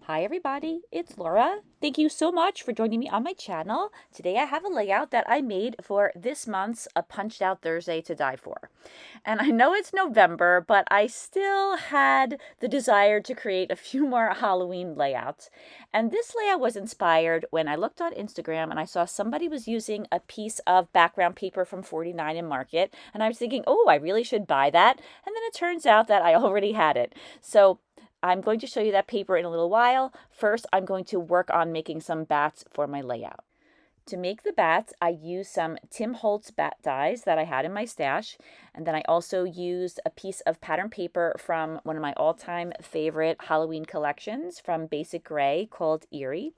Hi everybody, it's Laura. Thank you so much for joining me on my channel. Today I have a layout that I made for this month's A Punched Out Thursday to Die For. And I know it's November, but I still had the desire to create a few more Halloween layouts. And this layout was inspired when I looked on Instagram and I saw somebody was using a piece of background paper from 49 in Market. And I was thinking, oh, I really should buy that. And then it turns out that I already had it. So I'm going to show you that paper in a little while. First, I'm going to work on making some bats for my layout. To make the bats, I used some Holtz bat dies that I had in my stash. And then I also used a piece of pattern paper from one of my all-time favorite Halloween collections from Basic Gray called Eerie.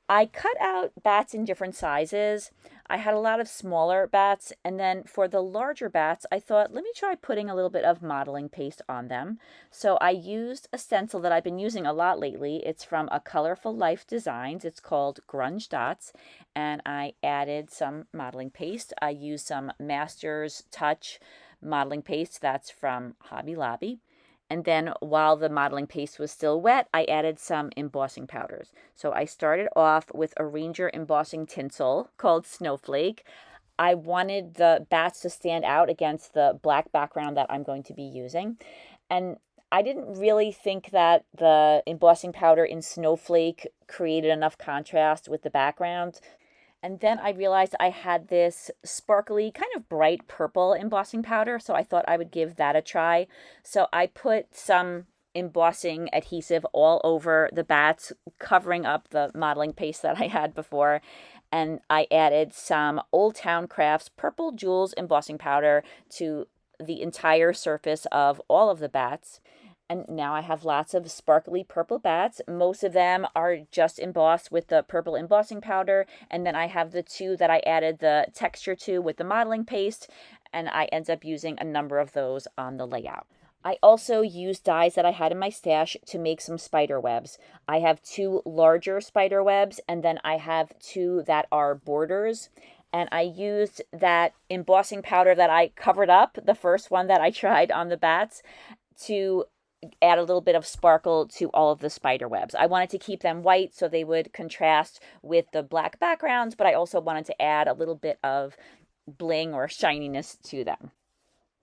I cut out bats in different sizes. I had a lot of smaller bats, and then for the larger bats, I thought, let me try putting a little bit of modeling paste on them. So I used a stencil that I've been using a lot lately. It's from a Colorful Life Designs. It's called Grunge Dots, and I added some modeling paste. I used some Master's Touch modeling paste that's from Hobby Lobby. And then while the modeling paste was still wet, I added some embossing powders. So I started off with a Ranger embossing tinsel called Snowflake. I wanted the bats to stand out against the black background that I'm going to be using. And I didn't really think that the embossing powder in Snowflake created enough contrast with the background. And then I realized I had this sparkly, kind of bright purple embossing powder, so I thought I would give that a try. So I put some embossing adhesive all over the bats, covering up the modeling paste that I had before. And I added some Old Town Crafts Purple Jewels embossing powder to the entire surface of all of the bats. And now I have lots of sparkly purple bats. Most of them are just embossed with the purple embossing powder. And then I have the two that I added the texture to with the modeling paste. And I end up using a number of those on the layout. I also used dies that I had in my stash to make some spider webs. I have two larger spider webs, and then I have two that are borders. And I used that embossing powder that I covered up, the first one that I tried on the bats, to add a little bit of sparkle to all of the spider webs. I wanted to keep them white so they would contrast with the black backgrounds, but I also wanted to add a little bit of bling or shininess to them.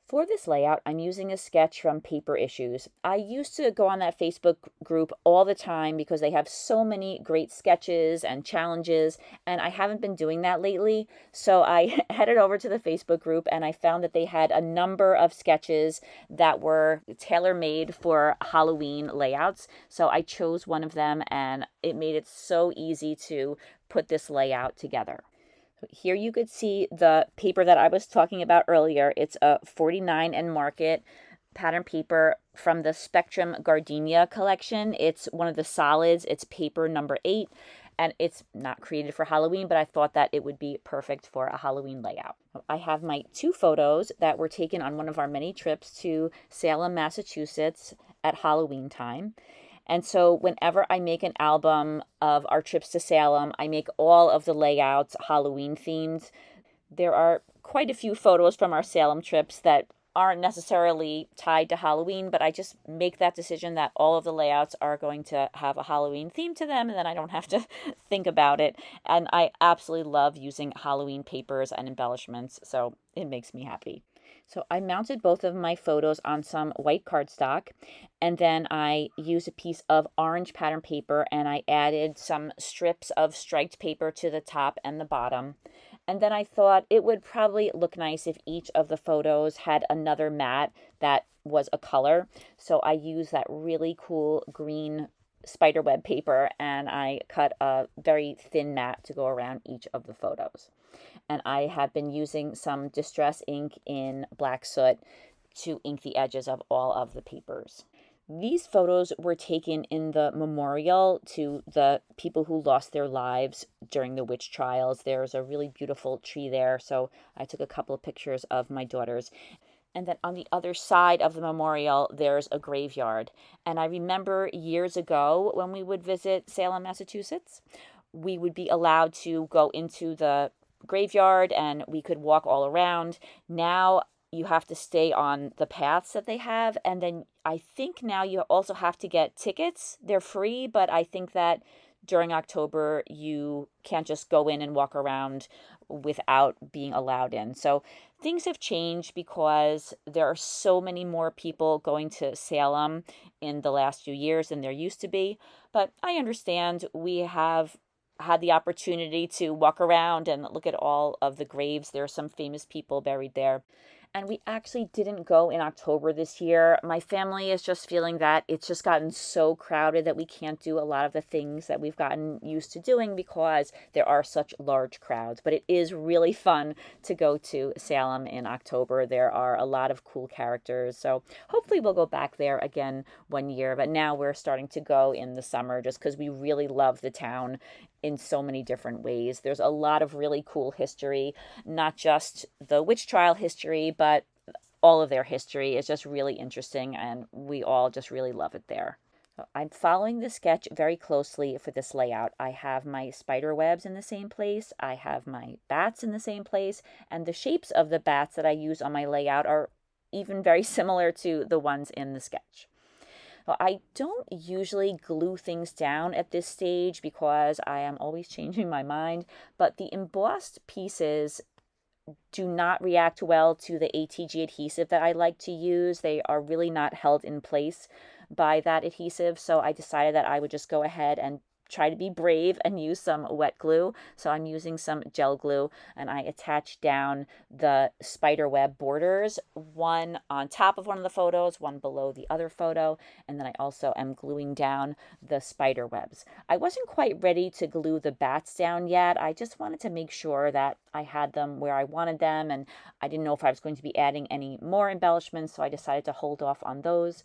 For this layout, I'm using a sketch from Paper Issues. I used to go on that Facebook group all the time because they have so many great sketches and challenges, and I haven't been doing that lately. So I headed over to the Facebook group and I found that they had a number of sketches that were tailor-made for Halloween layouts. So I chose one of them and it made it so easy to put this layout together. Here you could see the paper that I was talking about earlier. It's a 49 and Market pattern paper from the Spectrum Gardenia collection. It's one of the solids. It's paper number 8, and it's not created for Halloween, but I thought that it would be perfect for a Halloween layout. I have my two photos that were taken on one of our many trips to Salem, Massachusetts at Halloween time. And so whenever I make an album of our trips to Salem, I make all of the layouts Halloween themed. There are quite a few photos from our Salem trips that aren't necessarily tied to Halloween, but I just make that decision that all of the layouts are going to have a Halloween theme to them, and then I don't have to think about it. And I absolutely love using Halloween papers and embellishments, so it makes me happy. So I mounted both of my photos on some white cardstock, and then I used a piece of orange pattern paper and I added some strips of striped paper to the top and the bottom. And then I thought it would probably look nice if each of the photos had another mat that was a color. So I used that really cool green spiderweb paper and I cut a very thin mat to go around each of the photos. And I have been using some Distress ink in black soot to ink the edges of all of the papers. These photos were taken in the memorial to the people who lost their lives during the witch trials. There's a really beautiful tree there, so I took a couple of pictures of my daughters. And then on the other side of the memorial, there's a graveyard. And I remember years ago when we would visit Salem, Massachusetts, we would be allowed to go into the graveyard and we could walk all around. Now you have to stay on the paths that they have. And then I think now you also have to get tickets. They're free, but I think that during October, you can't just go in and walk around without being allowed in. So things have changed because there are so many more people going to Salem in the last few years than there used to be. But I understand we have had the opportunity to walk around and look at all of the graves. There are some famous people buried there. And we actually didn't go in October this year. My family is just feeling that it's just gotten so crowded that we can't do a lot of the things that we've gotten used to doing because there are such large crowds. But it is really fun to go to Salem in October. There are a lot of cool characters. So hopefully we'll go back there again one year. But now we're starting to go in the summer just because we really love the town in so many different ways. There's a lot of really cool history, not just the witch trial history, but all of their history is just really interesting, and we all just really love it there. So I'm following the sketch very closely for this layout. I have my spider webs in the same place, I have my bats in the same place, and the shapes of the bats that I use on my layout are even very similar to the ones in the sketch. Well, I don't usually glue things down at this stage because I am always changing my mind, but the embossed pieces do not react well to the ATG adhesive that I like to use. They are really not held in place by that adhesive, so I decided that I would just go ahead and try to be brave and use some wet glue. So I'm using some gel glue, and I attach down the spider web borders, one on top of one of the photos, one below the other photo, and then I also am gluing down the spider webs. I wasn't quite ready to glue the bats down yet. I just wanted to make sure that I had them where I wanted them, and I didn't know if I was going to be adding any more embellishments, so I decided to hold off on those.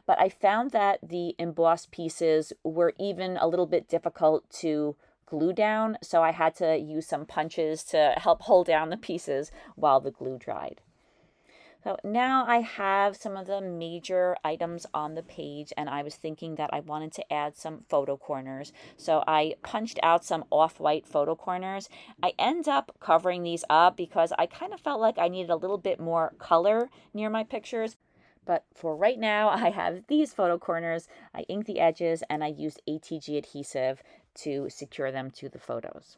But I found that the embossed pieces were even a little bit difficult to glue down, so I had to use some punches to help hold down the pieces while the glue dried. So now I have some of the major items on the page, and I was thinking that I wanted to add some photo corners. So I punched out some off-white photo corners. I end up covering these up because I kind of felt like I needed a little bit more color near my pictures. But for right now, I have these photo corners. I inked the edges and I used ATG adhesive to secure them to the photos.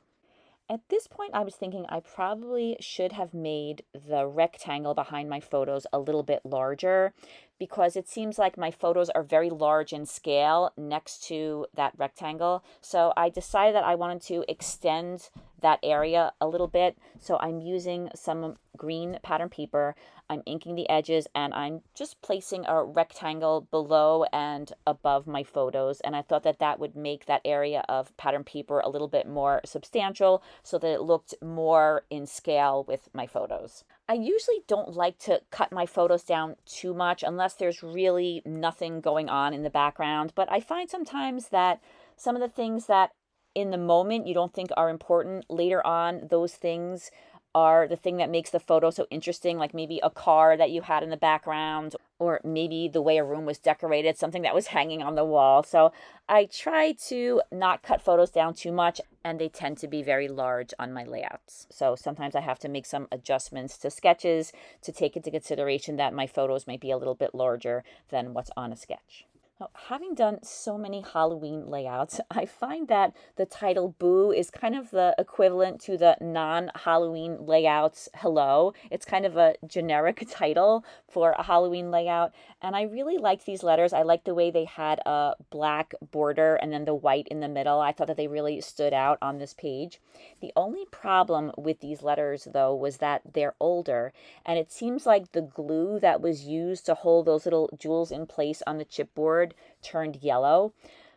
At this point, I was thinking I probably should have made the rectangle behind my photos a little bit larger because it seems like my photos are very large in scale next to that rectangle. So I decided that I wanted to extend that area a little bit. So I'm using some green pattern paper. I'm inking the edges and I'm just placing a rectangle below and above my photos. And I thought that that would make that area of pattern paper a little bit more substantial so that it looked more in scale with my photos. I usually don't like to cut my photos down too much unless there's really nothing going on in the background. But I find sometimes that some of the things that in the moment you don't think are important, later on those things are the thing that makes the photo so interesting, like maybe a car that you had in the background, or maybe the way a room was decorated, something that was hanging on the wall. So I try to not cut photos down too much, and they tend to be very large on my layouts. So sometimes I have to make some adjustments to sketches to take into consideration that my photos might be a little bit larger than what's on a sketch. Now, having done so many Halloween layouts, I find that the title Boo is kind of the equivalent to the non-Halloween layouts Hello. It's kind of a generic title for a Halloween layout, and I really like these letters. I like the way they had a black border and then the white in the middle. I thought that they really stood out on this page. The only problem with these letters, though, was that they're older, and it seems like the glue that was used to hold those little jewels in place on the chipboard turned yellow,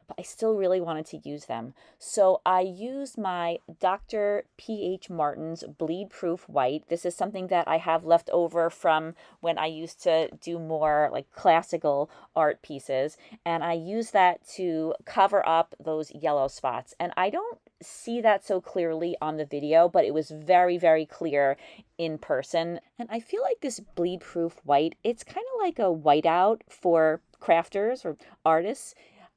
but I still really wanted to use them. So I used my Dr. P.H. Martin's Bleed Proof White. This is something that I have left over from when I used to do more like classical art pieces, and I used that to cover up those yellow spots. And I don't see that so clearly on the video, but it was very, very clear in person. And I feel like this Bleed Proof White, it's kind of like a whiteout for crafters or artists.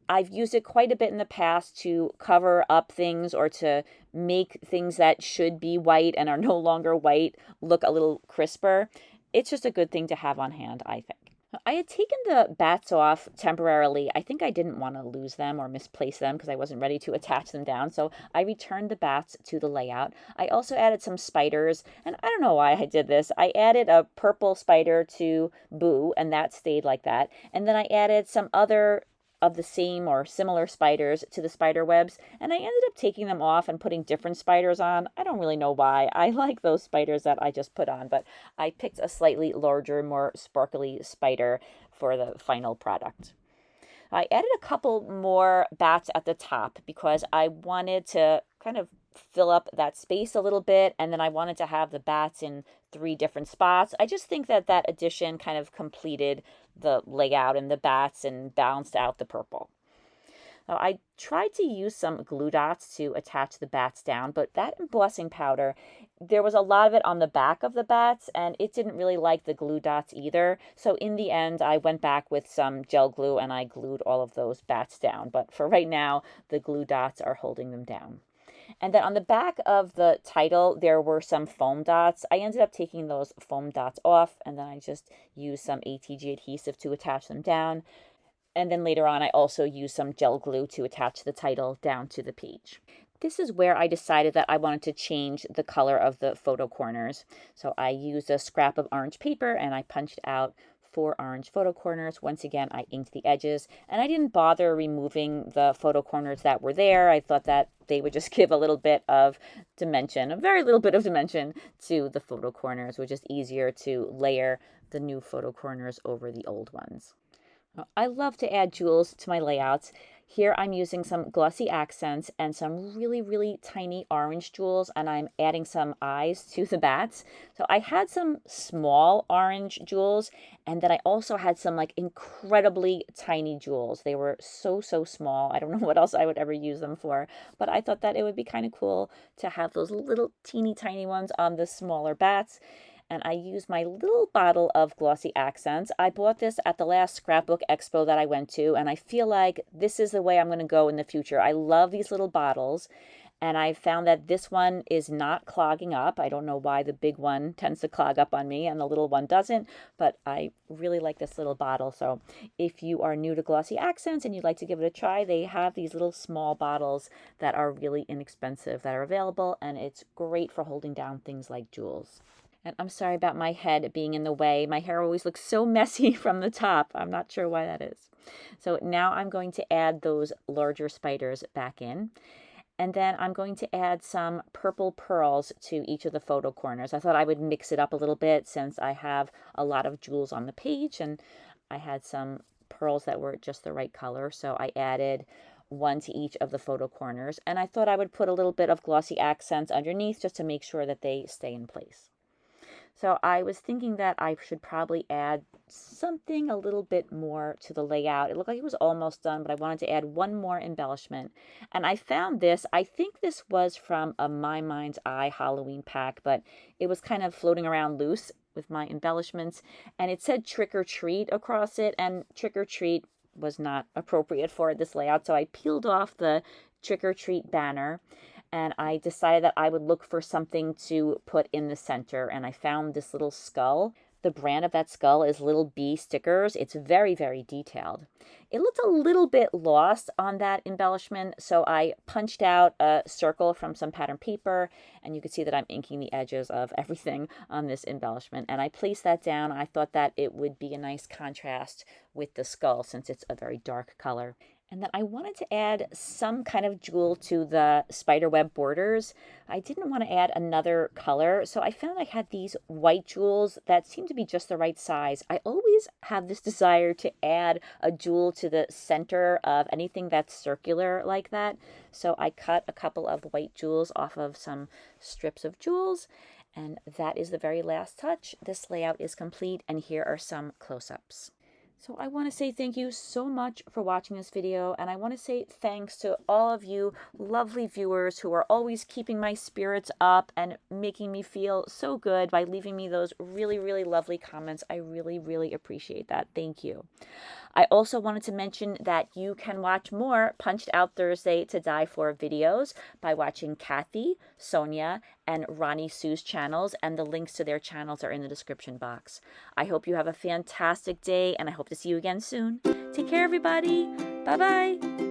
I've used it quite a bit in the past to cover up things or to make things that should be white and are no longer white look a little crisper. it's just a good thing to have on hand, I think. I had taken the bats off temporarily. I think I didn't want to lose them or misplace them because I wasn't ready to attach them down. So I returned the bats to the layout. I also added some spiders, and I don't know why I did this. I added a purple spider to Boo, and that stayed like that. And then I added some other of the same or similar spiders to the spider webs, and I ended up taking them off and putting different spiders on. I don't really know why. I like those spiders that I just put on, but I picked a slightly larger, more sparkly spider for the final product. I added a couple more bats at the top because I wanted to kind of fill up that space a little bit, and then I wanted to have the bats in 3 different spots. I just think that that addition kind of completed the layout and the bats and balanced out the purple. Now, I tried to use some glue dots to attach the bats down, but that embossing powder, there was a lot of it on the back of the bats, and it didn't really like the glue dots either. So in the end, I went back with some gel glue and I glued all of those bats down. But for right now, the glue dots are holding them down. And then on the back of the title, there were some foam dots. I ended up taking those foam dots off, and then I just used some ATG adhesive to attach them down. And then later on, I also used some gel glue to attach the title down to the page. This is where I decided that I wanted to change the color of the photo corners. So I used a scrap of orange paper and I punched out 4 orange photo corners. Once again, I inked the edges, and I didn't bother removing the photo corners that were there. I thought that they would just give a little bit of dimension, a very little bit of dimension to the photo corners, which is easier to layer the new photo corners over the old ones. I love to add jewels to my layouts. Here I'm using some glossy accents and some really, really tiny orange jewels, and I'm adding some eyes to the bats. So I had some small orange jewels, and then I also had some like incredibly tiny jewels. They were so, so small. I don't know what else I would ever use them for, but I thought that it would be kind of cool to have those little teeny tiny ones on the smaller bats. And I used my little bottle of glossy accents. I bought this at the last Scrapbook Expo that I went to, and I feel like this is the way I'm going to go in the future. I love these little bottles, and I found that this one is not clogging up. I don't know why the big one tends to clog up on me and the little one doesn't, but I really like this little bottle. So if you are new to glossy accents and you'd like to give it a try, they have these little small bottles that are really inexpensive that are available, and it's great for holding down things like jewels. And I'm sorry about my head being in the way. My hair always looks so messy from the top. I'm not sure why that is. So now I'm going to add those larger spiders back in. And then I'm going to add some purple pearls to each of the photo corners. I thought I would mix it up a little bit since I have a lot of jewels on the page, and I had some pearls that were just the right color. So I added 1 to each of the photo corners. And I thought I would put a little bit of glossy accents underneath just to make sure that they stay in place. So I was thinking that I should probably add something a little bit more to the layout. It looked like it was almost done, but I wanted to add one more embellishment. And I found this. I think this was from a My Mind's Eye Halloween pack, but it was kind of floating around loose with my embellishments. And it said trick or treat across it, and trick or treat was not appropriate for this layout. So I peeled off the trick or treat banner, and I decided that I would look for something to put in the center, and I found this little skull. The brand of that skull is Little Bee Stickers. It's very, very detailed. It looked a little bit lost on that embellishment, so I punched out a circle from some pattern paper, and you can see that I'm inking the edges of everything on this embellishment, and I placed that down. I thought that it would be a nice contrast with the skull since it's a very dark color. And then I wanted to add some kind of jewel to the spiderweb borders. I didn't want to add another color, so I found I had these white jewels that seemed to be just the right size. I always have this desire to add a jewel to the center of anything that's circular like that. So I cut a couple of white jewels off of some strips of jewels, and that is the very last touch. This layout is complete, and here are some close-ups. So I want to say thank you so much for watching this video, and I want to say thanks to all of you lovely viewers who are always keeping my spirits up and making me feel so good by leaving me those really, really lovely comments. I really, really appreciate that. Thank you. I also wanted to mention that you can watch more Punched Out Thursday to Die For videos by watching Kathy, Sonia, and Ronnie Sue's channels, and the links to their channels are in the description box. I hope you have a fantastic day, and I hope to see you again soon. Take care, everybody. Bye-bye.